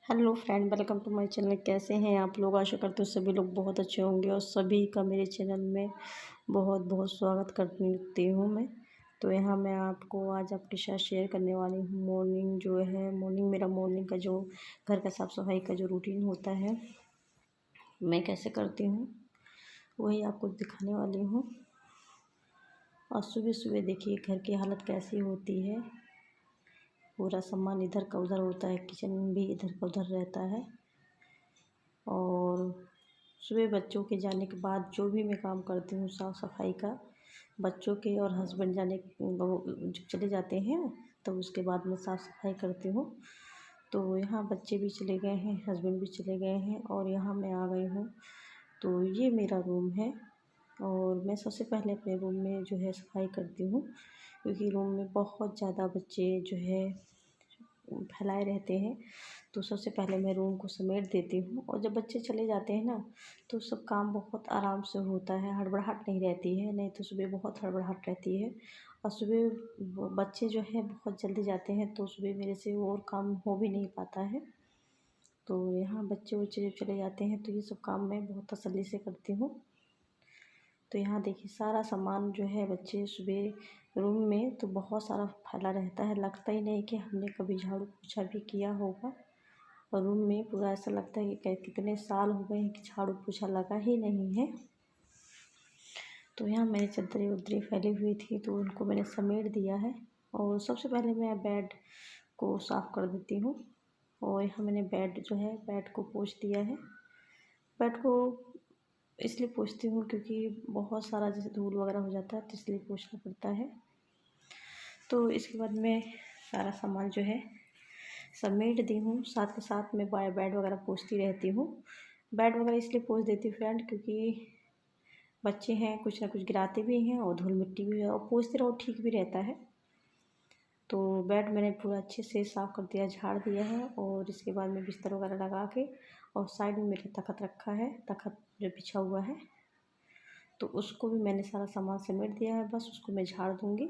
Hello friend, welcome to my channel. कैसे हैं आप लोग? आशा करते हो सभी लोग बहुत अच्छे होंगे और सभी का मेरे चैनल में बहुत बहुत स्वागत करती हूँ मैं। तो यहाँ मैं आपको आज आपके साथ शेयर करने वाली हूँ मॉर्निंग मेरा मॉर्निंग का जो घर का साफ़ सफाई का जो रूटीन होता है, मैं कैसे करती हूँ वही आपको दिखाने वाली हूँ। और सुबह सुबह देखिए घर की हालत कैसी होती है। पूरा सामान इधर का उधर होता है, किचन भी इधर का उधर रहता है। और सुबह बच्चों के जाने के बाद जो भी मैं काम करती हूँ साफ़ सफाई का, बच्चों के और हस्बैंड जब चले जाते हैं तो उसके बाद मैं साफ़ सफाई करती हूँ। तो यहाँ बच्चे भी चले गए हैं, हस्बैंड भी चले गए हैं और यहाँ मैं आ गई हूँ। तो ये मेरा रूम है और मैं सबसे पहले अपने रूम में जो है सफाई करती हूँ, क्योंकि रूम में बहुत ज़्यादा बच्चे जो है फैलाए रहते हैं। तो सबसे पहले मैं रूम को समेट देती हूँ और जब बच्चे चले जाते हैं ना तो सब काम बहुत आराम से होता है, हड़बड़ाहट नहीं रहती है। नहीं तो सुबह बहुत हड़बड़ाहट रहती है और सुबह बच्चे जो है बहुत जल्दी जाते हैं तो सुबह मेरे से और काम हो भी नहीं पाता है। तो यहाँ बच्चे जब चले जाते हैं तो ये सब काम मैं बहुत तसल्ली से करती हूँ। तो यहाँ देखिए सारा सामान जो है बच्चे सुबह रूम में तो बहुत सारा फैला रहता है, लगता ही नहीं कि हमने कभी झाड़ू पोछा भी किया होगा। और रूम में पूरा ऐसा लगता है कि कितने साल हो गए हैं कि झाड़ू पोछा लगा ही नहीं है। तो यहाँ मेरी चादरें उदरें फैली हुई थी तो उनको मैंने समेट दिया है। और सबसे पहले मैं बेड को साफ़ कर देती हूँ। और यहाँ मैंने बेड को पोंछ दिया है। बेड को इसलिए पोंछती हूँ क्योंकि बहुत सारा जैसे धूल वगैरह हो जाता है तो इसलिए पोंछना पड़ता है। तो इसके बाद मैं सारा सामान जो है समेट दी हूँ। साथ के साथ मैं बेड वगैरह पोंछती रहती हूँ। बेड वगैरह इसलिए पोंछ देती हूँ फ्रेंड क्योंकि बच्चे हैं, कुछ ना कुछ गिराते भी हैं और धूल मिट्टी भी है और पोंछते रहो ठीक भी रहता है। तो बेड मैंने पूरा अच्छे से साफ़ कर दिया, झाड़ दिया है। और इसके बाद मैं बिस्तर वगैरह लगा के और साइड में मेरे तख़्त रखा है, तख़्त जो बिछा हुआ है तो उसको भी मैंने सारा सामान समेट दिया है, बस उसको मैं झाड़ दूँगी।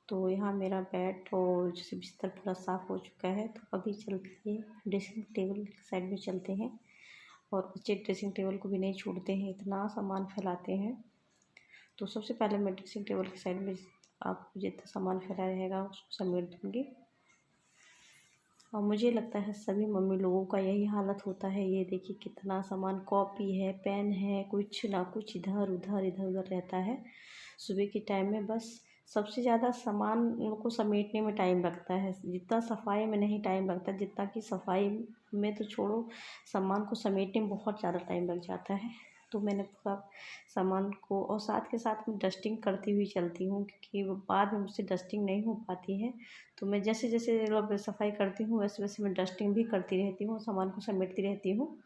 तो यहाँ मेरा बेड और जैसे बिस्तर पूरा साफ़ हो चुका है। तो अभी चलते हैं ड्रेसिंग टेबल साइड में चलते हैं। और बच्चे ड्रेसिंग टेबल को भी नहीं छोड़ते हैं, इतना सामान फैलाते हैं। तो सबसे पहले मैं ड्रेसिंग टेबल की साइड में आप जितना सामान फैला रहेगा उसको समेट दूँगी। और मुझे लगता है सभी मम्मी लोगों का यही हालत होता है। ये देखिए कितना सामान, कॉपी है, पेन है, कुछ ना कुछ इधर उधर रहता है। सुबह के टाइम में बस सबसे ज़्यादा सामान उनको समेटने में टाइम लगता है, जितना सफाई में नहीं टाइम लगता, जितना कि सफाई में तो छोड़ो, सामान को समेटने में बहुत ज़्यादा टाइम लग जाता है। तो मैंने पूरा सामान को और साथ के साथ में डस्टिंग करती हुई चलती हूँ क्योंकि बाद में मुझसे डस्टिंग नहीं हो पाती है। तो मैं जैसे जैसे सफाई करती हूँ वैसे वैसे मैं डस्टिंग भी करती रहती हूँ, सामान को समेटती रहती हूँ।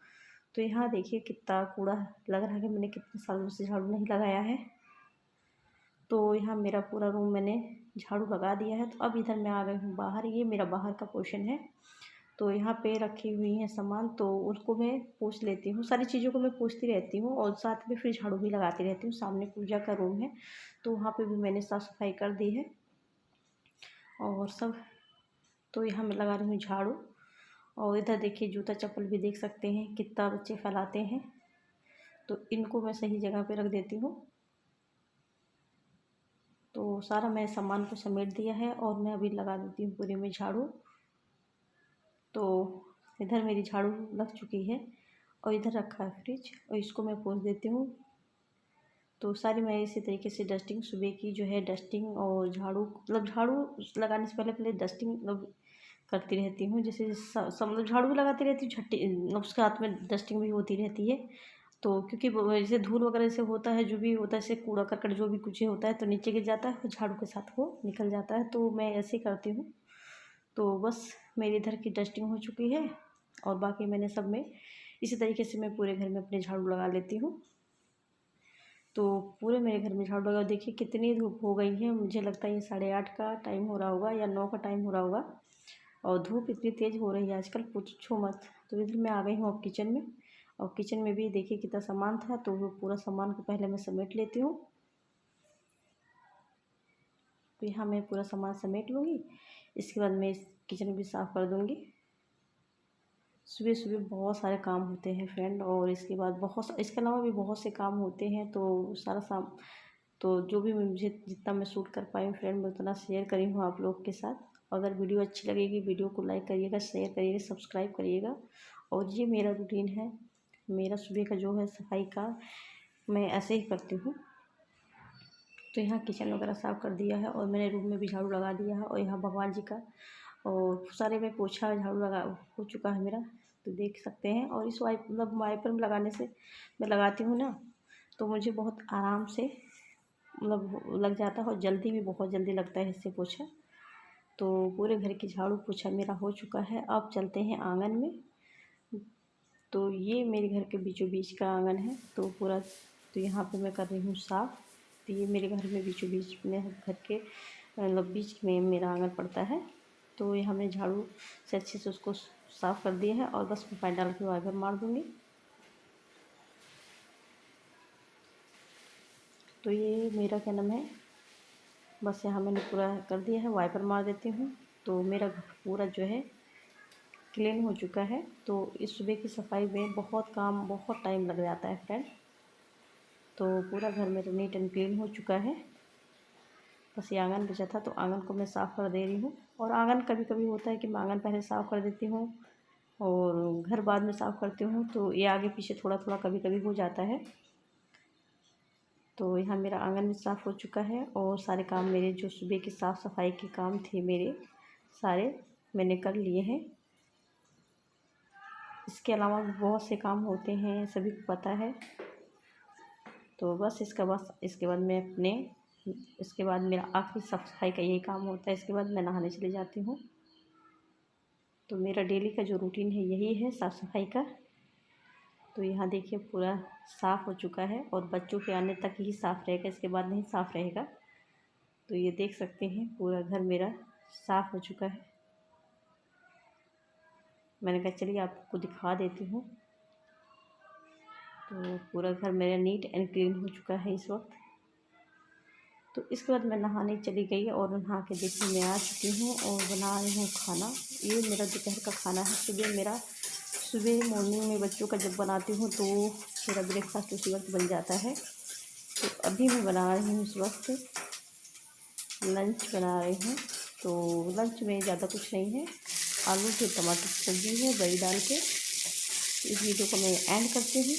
तो यहाँ देखिए कितना कूड़ा लग रहा है कि मैंने कितने सालों से झाड़ू नहीं लगाया है। तो यहाँ मेरा पूरा रूम मैंने झाड़ू लगा दिया है। तो अब इधर मैं आ गई हूँ बाहर, ये मेरा बाहर का पोर्शन है। तो यहाँ पे रखी हुई हैं सामान तो उसको मैं पोंछ लेती हूँ, सारी चीज़ों को मैं पोंछती रहती हूँ और साथ में फिर झाड़ू भी लगाती रहती हूँ। सामने पूजा का रूम है तो वहाँ पे भी मैंने साफ़ सफाई कर दी है और सब। तो यहाँ मैं लगा रही हूँ झाड़ू। और इधर देखिए जूता चप्पल भी देख सकते हैं कितना बच्चे फैलाते हैं, तो इनको मैं सही जगह पे रख देती हूँ। तो सारा मैं सामान को समेट दिया है और मैं अभी लगा देती हूँ पूरे में झाड़ू। तो इधर मेरी झाड़ू लग चुकी है और इधर रखा है फ्रिज और इसको मैं पोंछ देती हूँ। तो सारी मैं इसी तरीके से डस्टिंग सुबह की जो है डस्टिंग और झाड़ू मतलब झाड़ू लगाने से पहले डस्टिंग मतलब करती रहती हूँ। जैसे मतलब झाड़ू भी लगाती रहती हूँ, छट्टी उसके हाथ में डस्टिंग भी होती रहती है। तो क्योंकि जैसे धूल वगैरह से होता है, जो भी होता है, जैसे कूड़ा करकट जो भी कुछ होता है तो नीचे गिर जाता है और झाड़ू के साथ वो निकल जाता है। तो मैं ऐसे ही करती हूँ। तो बस मेरी इधर की डस्टिंग हो चुकी है और बाकी मैंने सब में इसी तरीके से मैं पूरे घर में अपने झाड़ू लगा लेती हूँ। तो पूरे मेरे घर में झाड़ू लगा, देखिए कितनी धूप हो गई है। मुझे लगता है ये 8:30 का टाइम हो रहा होगा या 9 का टाइम हो रहा होगा और धूप इतनी तेज़ हो रही है आजकल, पूछो मत। तो इधर मैं आ गई हूँ अब किचन में और किचन में भी देखिए कितना सामान था तो वो पूरा सामान को पहले मैं समेट लेती हूँ। तो यहाँ मैं पूरा सामान समेट लूँगी, इसके बाद मैं इस किचन भी साफ़ कर दूँगी। सुबह सुबह बहुत सारे काम होते हैं फ्रेंड, और इसके बाद इसके अलावा भी बहुत से काम होते हैं। तो सारा तो जो भी मुझे जितना मैं शूट कर पाई हूँ फ्रेंड, मैं उतना शेयर करी हूँ आप लोग के साथ। अगर वीडियो अच्छी लगेगी, वीडियो को लाइक करिएगा, शेयर करिएगा, सब्सक्राइब करिएगा। और ये मेरा रूटीन है, मेरा सुबह का जो है सफाई का, मैं ऐसे ही करती हूँ। तो यहाँ किचन वगैरह साफ़ कर दिया है, और मैंने रूम में भी झाड़ू लगा दिया है, और यहाँ भगवान जी का और सारे में पोछा झाड़ू लगा हो चुका है मेरा, तो देख सकते हैं। और इस वाइपर में लगाने से, मैं लगाती हूँ ना, तो मुझे बहुत आराम से लग जाता है, और जल्दी भी बहुत जल्दी लगता है इससे पोछा। तो पूरे घर की झाड़ू पोछा मेरा हो चुका है। अब चलते हैं आंगन में। तो ये मेरे घर के बीचों बीच का आंगन है, तो पूरा, तो यहाँ पे मैं कर रही हूँ साफ़। तो ये मेरे घर में बीचों बीच में, घर के बीच में मेरा आंगन पड़ता है। तो ये हमने झाड़ू से अच्छे से उसको साफ़ कर दिया है, और बस मैं पानी डाल के वाइपर मार दूँगी। तो ये मेरा क्या नाम है, बस यहाँ मैंने पूरा कर दिया है, वाइपर मार देती हूँ। तो मेरा घर पूरा जो है क्लीन हो चुका है। तो इस सुबह की सफाई में बहुत टाइम लग जाता है फ्रेंड। तो पूरा घर मेरा नीट एंड क्लीन हो चुका है। बस ये आंगन बचा था, तो आंगन को मैं साफ़ कर दे रही हूँ। और आंगन कभी कभी होता है कि मैं आंगन पहले साफ़ कर देती हूँ और घर बाद में साफ़ करती हूँ, तो ये आगे पीछे थोड़ा थोड़ा कभी कभी हो जाता है। तो यहाँ मेरा आंगन भी साफ़ हो चुका है, और सारे काम मेरे जो सुबह की साफ़ सफाई के काम थे मेरे, सारे मैंने कर लिए हैं। इसके अलावा भी बहुत से काम होते हैं, सभी को पता है। तो बस इसके बाद इसके बाद मेरा आखिरी साफ सफाई का यही काम होता है। इसके बाद मैं नहाने चली जाती हूँ। तो मेरा डेली का जो रूटीन है यही है, साफ़ सफाई का। तो यहाँ देखिए पूरा साफ़ हो चुका है, और बच्चों के आने तक ही साफ़ रहेगा, इसके बाद नहीं साफ़ रहेगा। तो ये देख सकते हैं पूरा घर मेरा साफ़ हो चुका है। मैंने कहा चलिए आपको दिखा देती हूँ। तो पूरा घर मेरा नीट एंड क्लीन हो चुका है इस वक्त। तो इसके बाद मैं नहाने चली गई, और नहा के देखिए मैं आ चुकी हूँ और बना रही हूँ खाना। ये मेरा दोपहर का खाना है। सुबह मॉर्निंग में बच्चों का जब बनाती हूँ तो मेरा ब्रेकफास्ट उसी वक्त बन जाता है। तो अभी मैं बना रही हूँ, इस वक्त लंच बना रही हूँ। तो लंच में ज़्यादा कुछ नहीं है, आलू के टमाटर की सब्ज़ी है बड़ी डाल के। इस वीडियो को मैं एंड करती हूँ।